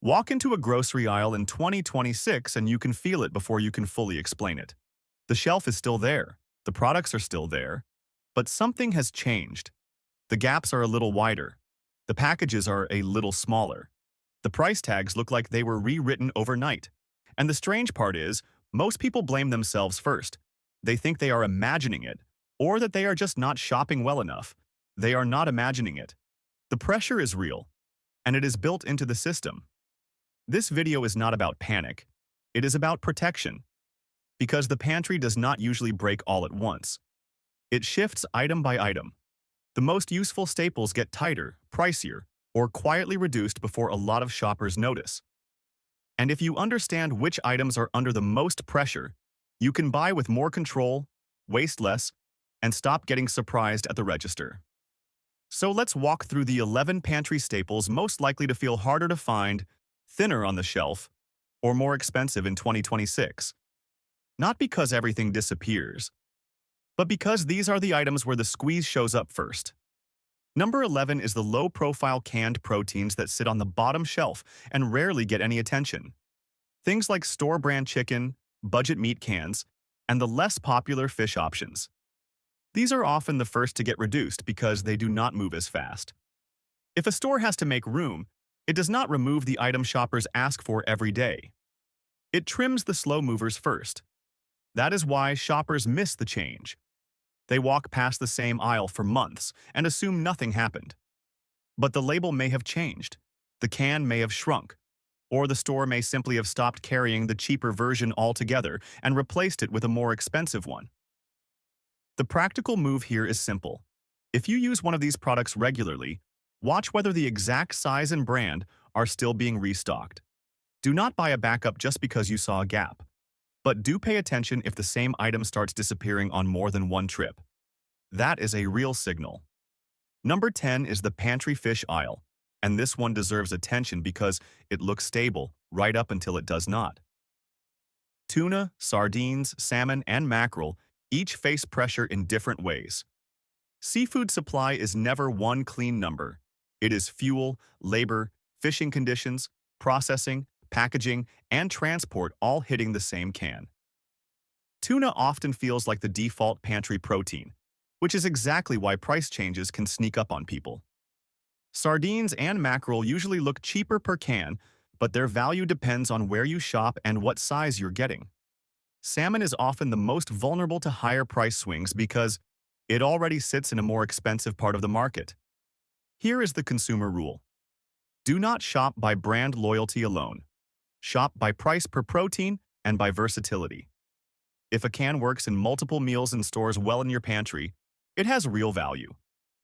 Walk into a grocery aisle in 2026 and you can feel it before you can fully explain it. The shelf is still there, the products are still there, but something has changed. The gaps are a little wider. The packages are a little smaller. The price tags look like they were rewritten overnight. And the strange part is, most people blame themselves first. They think they are imagining it, or that they are just not shopping well enough. They are not imagining it. The pressure is real, and it is built into the system. This video is not about panic. It is about protection. Because the pantry does not usually break all at once. It shifts item by item. The most useful staples get tighter, pricier, or quietly reduced before a lot of shoppers notice. And if you understand which items are under the most pressure, you can buy with more control, waste less, and stop getting surprised at the register. So let's walk through the 11 pantry staples most likely to feel harder to find, thinner on the shelf, or more expensive in 2026. Not because everything disappears, but because these are the items where the squeeze shows up first. Number 11 is the low-profile canned proteins that sit on the bottom shelf and rarely get any attention. Things like store-brand chicken, budget meat cans, and the less popular fish options. These are often the first to get reduced because they do not move as fast. If a store has to make room, it does not remove the item shoppers ask for every day. It trims the slow movers first. That is why shoppers miss the change. They walk past the same aisle for months and assume nothing happened. But the label may have changed, the can may have shrunk, or the store may simply have stopped carrying the cheaper version altogether and replaced it with a more expensive one. The practical move here is simple. If you use one of these products regularly, watch whether the exact size and brand are still being restocked. Do not buy a backup just because you saw a gap. But do pay attention if the same item starts disappearing on more than one trip. That is a real signal. Number 10 is the pantry fish aisle, and this one deserves attention because it looks stable right up until it does not. Tuna, sardines, salmon, and mackerel each face pressure in different ways. Seafood supply is never one clean number. It is fuel, labor, fishing conditions, processing, packaging, and transport all hitting the same can. Tuna often feels like the default pantry protein, which is exactly why price changes can sneak up on people. Sardines and mackerel usually look cheaper per can, but their value depends on where you shop and what size you're getting. Salmon is often the most vulnerable to higher price swings because it already sits in a more expensive part of the market. Here is the consumer rule. Do not shop by brand loyalty alone. Shop by price per protein and by versatility. If a can works in multiple meals and stores well in your pantry, it has real value.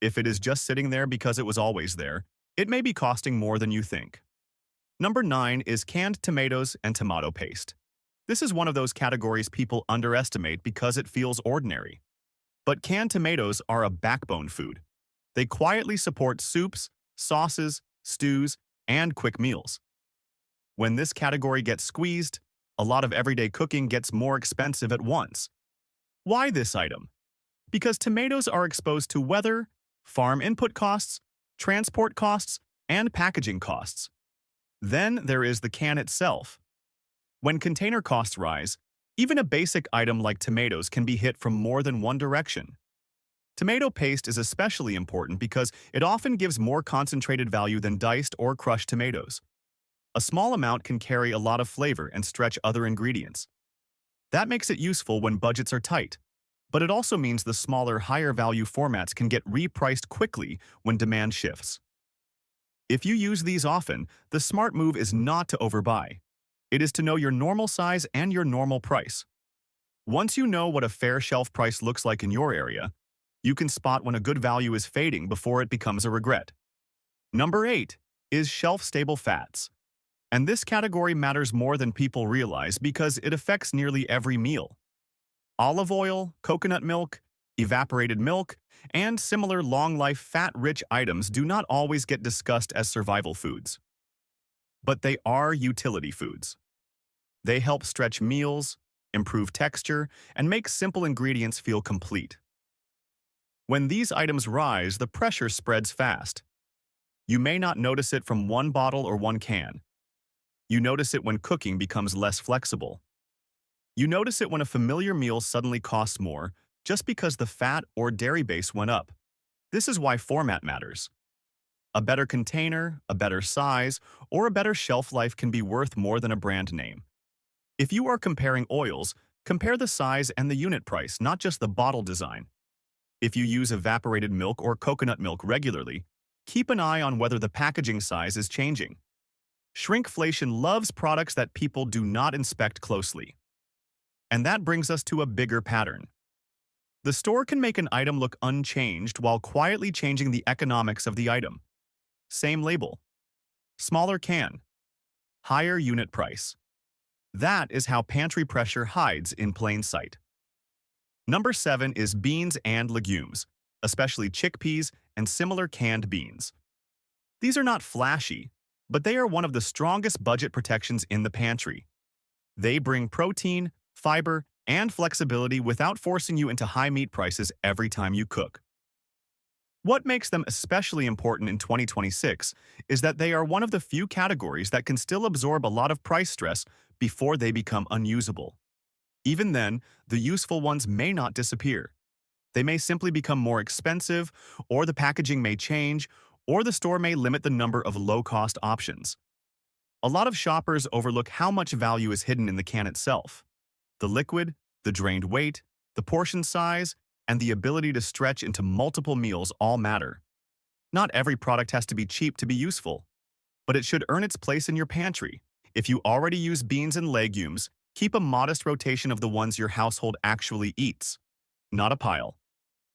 If it is just sitting there because it was always there, it may be costing more than you think. Number 9 is canned tomatoes and tomato paste. This is one of those categories people underestimate because it feels ordinary. But canned tomatoes are a backbone food. They quietly support soups, sauces, stews, and quick meals. When this category gets squeezed, a lot of everyday cooking gets more expensive at once. Why this item? Because tomatoes are exposed to weather, farm input costs, transport costs, and packaging costs. Then there is the can itself. When container costs rise, even a basic item like tomatoes can be hit from more than one direction. Tomato paste is especially important because it often gives more concentrated value than diced or crushed tomatoes. A small amount can carry a lot of flavor and stretch other ingredients. That makes it useful when budgets are tight, but it also means the smaller, higher-value formats can get repriced quickly when demand shifts. If you use these often, the smart move is not to overbuy. It is to know your normal size and your normal price. Once you know what a fair shelf price looks like in your area, you can spot when a good value is fading before it becomes a regret. Number 8 is shelf-stable fats. And this category matters more than people realize because it affects nearly every meal. Olive oil, coconut milk, evaporated milk, and similar long-life fat-rich items do not always get discussed as survival foods. But they are utility foods. They help stretch meals, improve texture, and make simple ingredients feel complete. When these items rise, the pressure spreads fast. You may not notice it from one bottle or one can, You notice it when cooking becomes less flexible. You notice it when a familiar meal suddenly costs more just because the fat or dairy base went up. This is why format matters. A better container, a better size, or a better shelf life can be worth more than a brand name. If you are comparing oils, compare the size and the unit price, not just the bottle design. If you use evaporated milk or coconut milk regularly, keep an eye on whether the packaging size is changing. Shrinkflation loves products that people do not inspect closely. And that brings us to a bigger pattern. The store can make an item look unchanged while quietly changing the economics of the item. Same label, smaller can, higher unit price. That is how pantry pressure hides in plain sight. Number 7 is beans and legumes, especially chickpeas and similar canned beans. These are not flashy, but they are one of the strongest budget protections in the pantry. They bring protein, fiber, and flexibility without forcing you into high meat prices every time you cook. What makes them especially important in 2026 is that they are one of the few categories that can still absorb a lot of price stress before they become unusable. Even then, the useful ones may not disappear. They may simply become more expensive, or the packaging may change, or the store may limit the number of low-cost options. A lot of shoppers overlook how much value is hidden in the can itself. The liquid, the drained weight, the portion size, and the ability to stretch into multiple meals all matter. Not every product has to be cheap to be useful, but it should earn its place in your pantry. If you already use beans and legumes, keep a modest rotation of the ones your household actually eats. Not a pile.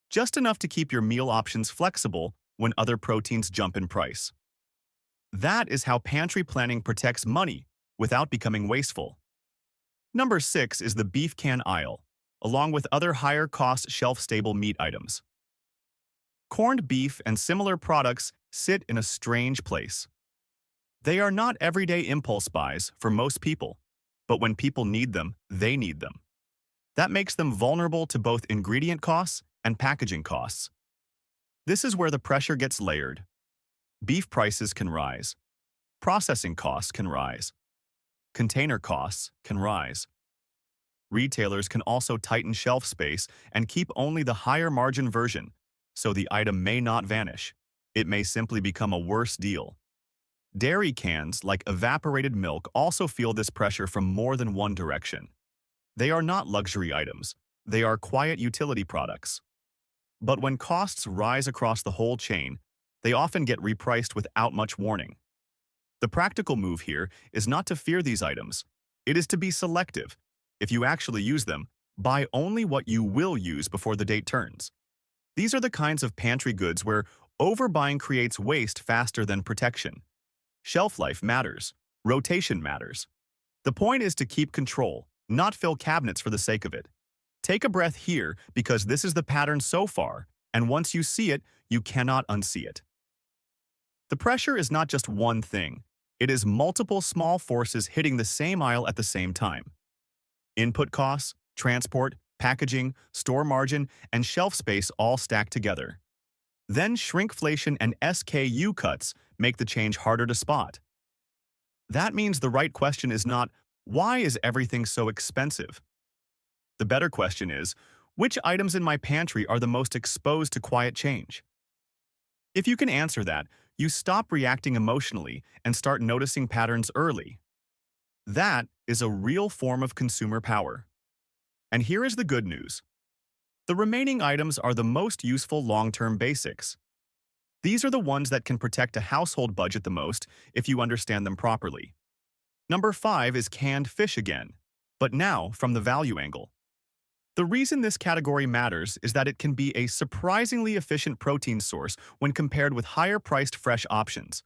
Just enough to keep your meal options flexible when other proteins jump in price. That is how pantry planning protects money without becoming wasteful. Number 6 is the beef can aisle, along with other higher-cost shelf-stable meat items. Corned beef and similar products sit in a strange place. They are not everyday impulse buys for most people, but when people need them, they need them. That makes them vulnerable to both ingredient costs and packaging costs. This is where the pressure gets layered. Beef prices can rise. Processing costs can rise. Container costs can rise. Retailers can also tighten shelf space and keep only the higher margin version, so the item may not vanish. It may simply become a worse deal. Dairy cans, like evaporated milk, also feel this pressure from more than one direction. They are not luxury items. They are quiet utility products. But when costs rise across the whole chain, they often get repriced without much warning. The practical move here is not to fear these items. It is to be selective. If you actually use them, buy only what you will use before the date turns. These are the kinds of pantry goods where overbuying creates waste faster than protection. Shelf life matters. Rotation matters. The point is to keep control, not fill cabinets for the sake of it. Take a breath here because this is the pattern so far, and once you see it, you cannot unsee it. The pressure is not just one thing. It is multiple small forces hitting the same aisle at the same time. Input costs, transport, packaging, store margin, and shelf space all stack together. Then shrinkflation and SKU cuts make the change harder to spot. That means the right question is not, why is everything so expensive? The better question is, which items in my pantry are the most exposed to quiet change? If you can answer that, you stop reacting emotionally and start noticing patterns early. That is a real form of consumer power. And here is the good news. The remaining items are the most useful long-term basics. These are the ones that can protect a household budget the most if you understand them properly. Number 5 is canned fish again, but now from the value angle. The reason this category matters is that it can be a surprisingly efficient protein source when compared with higher-priced fresh options.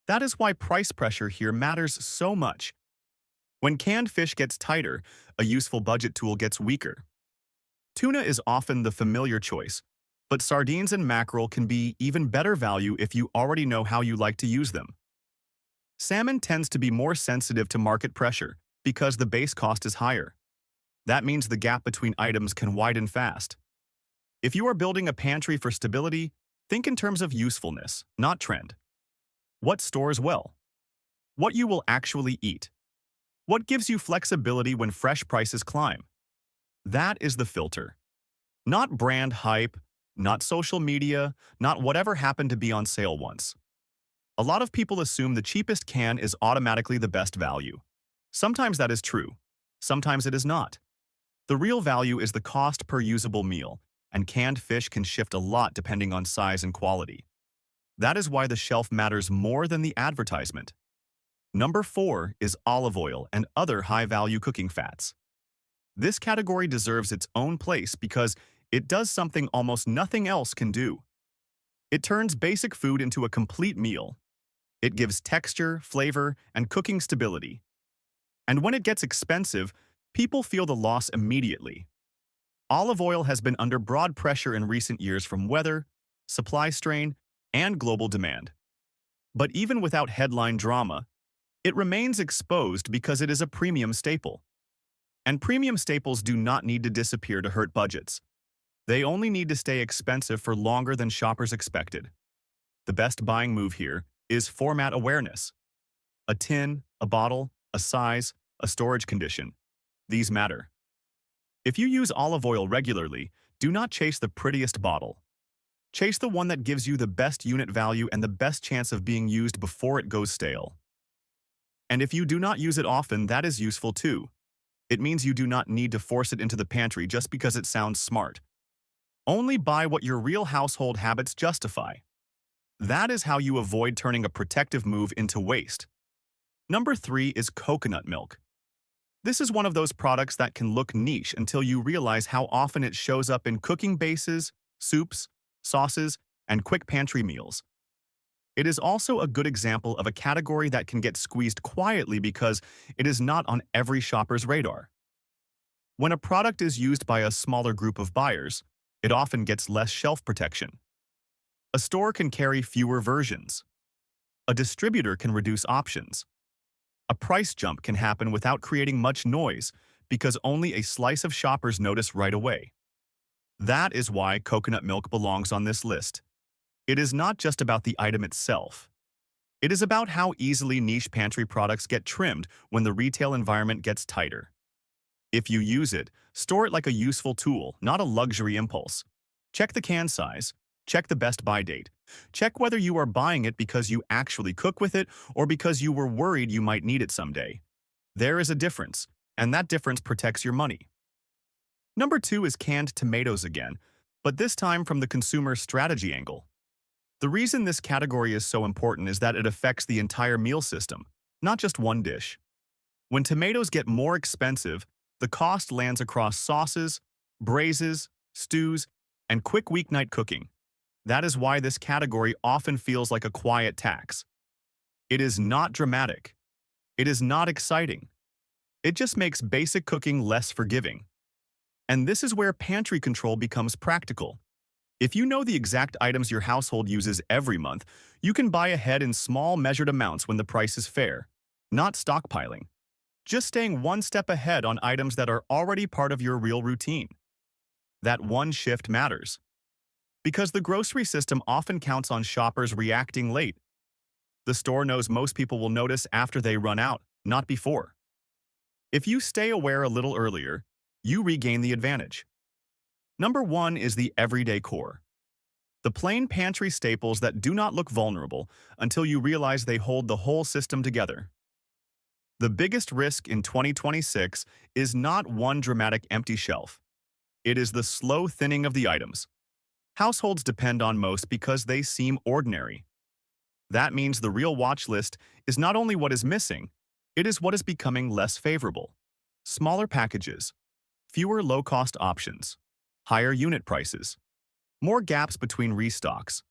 That is why price pressure here matters so much. When canned fish gets tighter, a useful budget tool gets weaker. Tuna is often the familiar choice, but sardines and mackerel can be even better value if you already know how you like to use them. Salmon tends to be more sensitive to market pressure because the base cost is higher. That means the gap between items can widen fast. If you are building a pantry for stability, think in terms of usefulness, not trend. What stores well? What you will actually eat. What gives you flexibility when fresh prices climb? That is the filter. Not brand hype, not social media, not whatever happened to be on sale once. A lot of people assume the cheapest can is automatically the best value. Sometimes that is true. Sometimes it is not. The real value is the cost per usable meal, and canned fish can shift a lot depending on size and quality. That is why the shelf matters more than the advertisement. Number 4 is olive oil and other high-value cooking fats. This category deserves its own place because it does something almost nothing else can do. It turns basic food into a complete meal. It gives texture, flavor, and cooking stability. And when it gets expensive, people feel the loss immediately. Olive oil has been under broad pressure in recent years from weather, supply strain, and global demand. But even without headline drama, it remains exposed because it is a premium staple. And premium staples do not need to disappear to hurt budgets. They only need to stay expensive for longer than shoppers expected. The best buying move here is format awareness. A tin, a bottle, a size, a storage condition. These matter. If you use olive oil regularly, do not chase the prettiest bottle. Chase the one that gives you the best unit value and the best chance of being used before it goes stale. And if you do not use it often, that is useful too. It means you do not need to force it into the pantry just because it sounds smart. Only buy what your real household habits justify. That is how you avoid turning a protective move into waste. Number 3 is coconut milk. This is one of those products that can look niche until you realize how often it shows up in cooking bases, soups, sauces, and quick pantry meals. It is also a good example of a category that can get squeezed quietly because it is not on every shopper's radar. When a product is used by a smaller group of buyers, it often gets less shelf protection. A store can carry fewer versions. A distributor can reduce options. A price jump can happen without creating much noise because only a slice of shoppers notice right away. That is why coconut milk belongs on this list. It is not just about the item itself. It is about how easily niche pantry products get trimmed when the retail environment gets tighter. If you use it, store it like a useful tool, not a luxury impulse. Check the can size. Check the best buy date. Check whether you are buying it because you actually cook with it or because you were worried you might need it someday. There is a difference, and that difference protects your money. Number 2 is canned tomatoes again, but this time from the consumer strategy angle. The reason this category is so important is that it affects the entire meal system, not just one dish. When tomatoes get more expensive, the cost lands across sauces, braises, stews, and quick weeknight cooking. That is why this category often feels like a quiet tax. It is not dramatic. It is not exciting. It just makes basic cooking less forgiving. And this is where pantry control becomes practical. If you know the exact items your household uses every month, you can buy ahead in small measured amounts when the price is fair, not stockpiling. Just staying one step ahead on items that are already part of your real routine. That one shift matters. Because the grocery system often counts on shoppers reacting late. The store knows most people will notice after they run out, not before. If you stay aware a little earlier, you regain the advantage. Number 1 is the everyday core. The plain pantry staples that do not look vulnerable until you realize they hold the whole system together. The biggest risk in 2026 is not one dramatic empty shelf. It is the slow thinning of the items. Households depend on most because they seem ordinary. That means the real watch list is not only what is missing, it is what is becoming less favorable. Smaller packages, fewer low-cost options, higher unit prices, more gaps between restocks.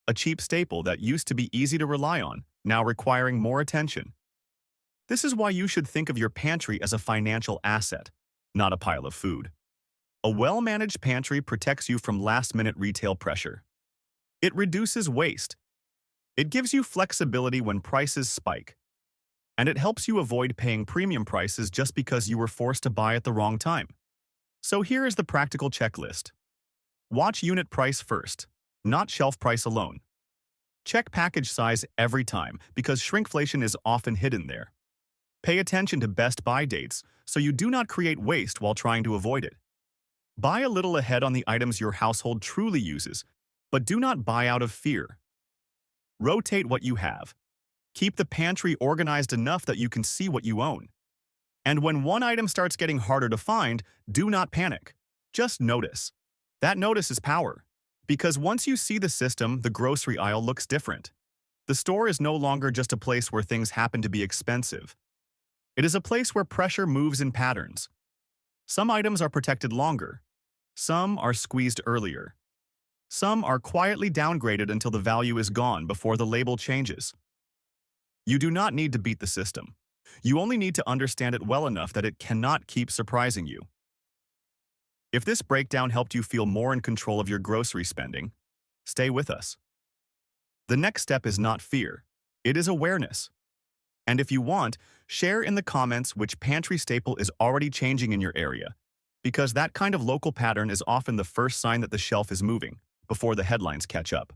A cheap staple that used to be easy to rely on, now requiring more attention. This is why you should think of your pantry as a financial asset, not a pile of food. A well-managed pantry protects you from last-minute retail pressure. It reduces waste. It gives you flexibility when prices spike. And it helps you avoid paying premium prices just because you were forced to buy at the wrong time. So here is the practical checklist. Watch unit price first, not shelf price alone. Check package size every time because shrinkflation is often hidden there. Pay attention to best buy dates so you do not create waste while trying to avoid it. Buy a little ahead on the items your household truly uses, but do not buy out of fear. Rotate what you have. Keep the pantry organized enough that you can see what you own. And when one item starts getting harder to find, do not panic. Just notice. That notice is power. Because once you see the system, the grocery aisle looks different. The store is no longer just a place where things happen to be expensive. It is a place where pressure moves in patterns. Some items are protected longer. Some are squeezed earlier. Some are quietly downgraded until the value is gone before the label changes. You do not need to beat the system. You only need to understand it well enough that it cannot keep surprising you. If this breakdown helped you feel more in control of your grocery spending, stay with us. The next step is not fear. It is awareness. And if you want, share in the comments which pantry staple is already changing in your area, because that kind of local pattern is often the first sign that the shelf is moving, before the headlines catch up.